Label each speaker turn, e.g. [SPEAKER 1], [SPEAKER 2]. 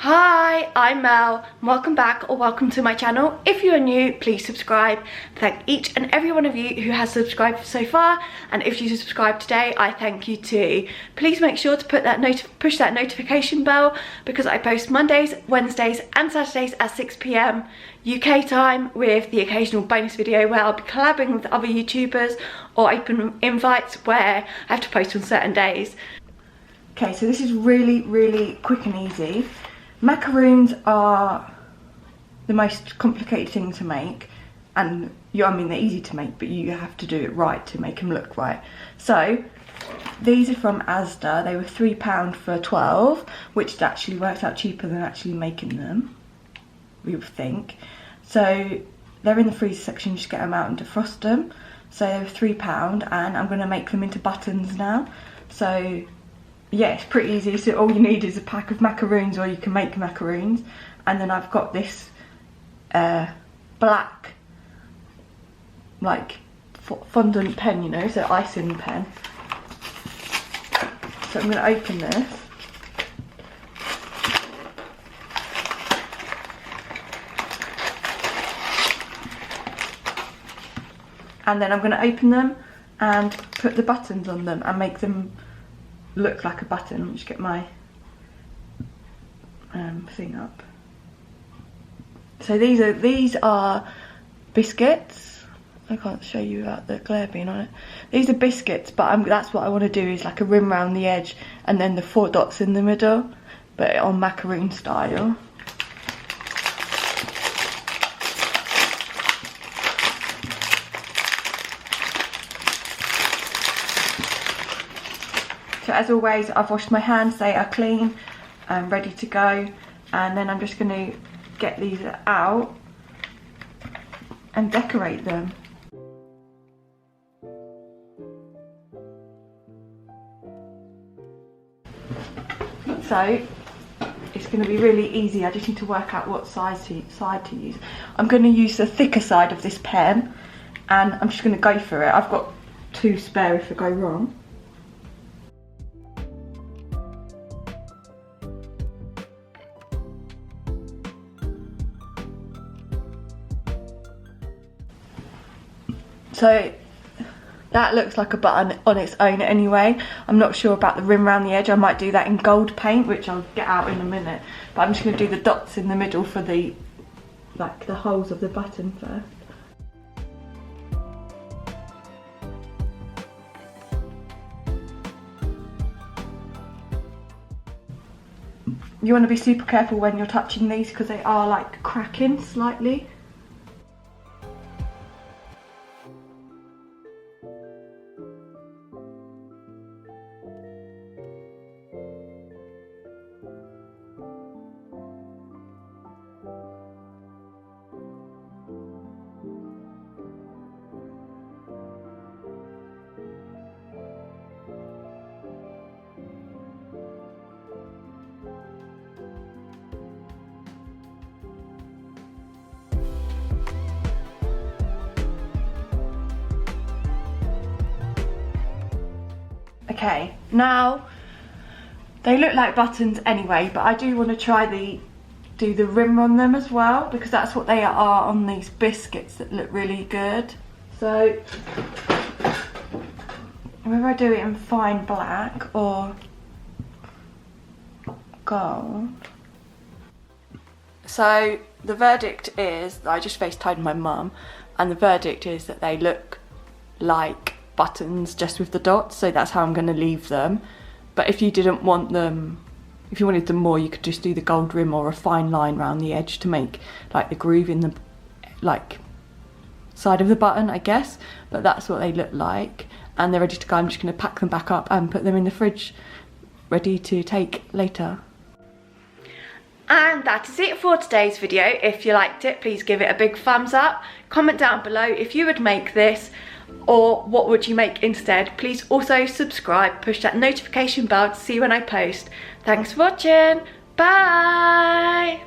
[SPEAKER 1] Hi, I'm Mel. Welcome back or welcome to my channel. If you are new, please subscribe. Thank each and every one of you who has subscribed so far, and if you subscribe today, I thank you too. Please make sure to put that push that notification bell, because I post Mondays, Wednesdays and Saturdays at 6 PM UK time, with the occasional bonus video where I'll be collabing with other YouTubers or open invites where I have to post on certain days. Okay, so this is really quick and easy. Macaroons are the most complicated thing to make, and I mean they're easy to make, but you have to do it right to make them look right. So these are from Asda. They were £3 for 12, which actually works out cheaper than actually making them, we would think. So they're in the freezer section, just get them out and defrost them. So they were £3, and I'm going to make them into buttons now. So yeah, it's pretty easy. So all you need is a pack of macaroons, or you can make macaroons. And then I've got this black, like fondant pen, you know, so icing pen. So I'm going to open this. And then I'm going to open them and put the buttons on them and make them look like a button. I'll just get my thing up. So these are biscuits. I can't show you without the glare being on it. These are biscuits, but that's what I want to do, is like a rim around the edge and then the 4 dots in the middle, but on macaroon style. So as always, I've washed my hands, they are clean and ready to go. And then I'm just going to get these out and decorate them. So it's going to be really easy. I just need to work out what side to use. I'm going to use the thicker side of this pen, and I'm just going to go for it. I've got 2 spare if I go wrong. So that looks like a button on its own anyway. I'm not sure about the rim around the edge. I might do that in gold paint, which I'll get out in a minute. But I'm just going to do the dots in the middle for the holes of the button first. You want to be super careful when you're touching these, because they are like cracking slightly. Okay, now they look like buttons anyway, but I do want to try do the rim on them as well, because that's what they are on these biscuits that look really good. So whether I do it in fine black or gold. So the verdict is, I just FaceTimed my mum, and the verdict is that they look like buttons just with the dots, so that's how I'm going to leave them. But if you didn't want them, if you wanted them more, you could just do the gold rim or a fine line around the edge to make like the groove in the side of the button, I guess. But that's what they look like, and they're ready to go. I'm just going to pack them back up and put them in the fridge, ready to take later. And that is it for today's video. If you liked it, please give it a big thumbs up. Comment down below if you would make this, or what would you make instead. Please also subscribe, push that notification bell to see when I post. Thanks for watching. Bye.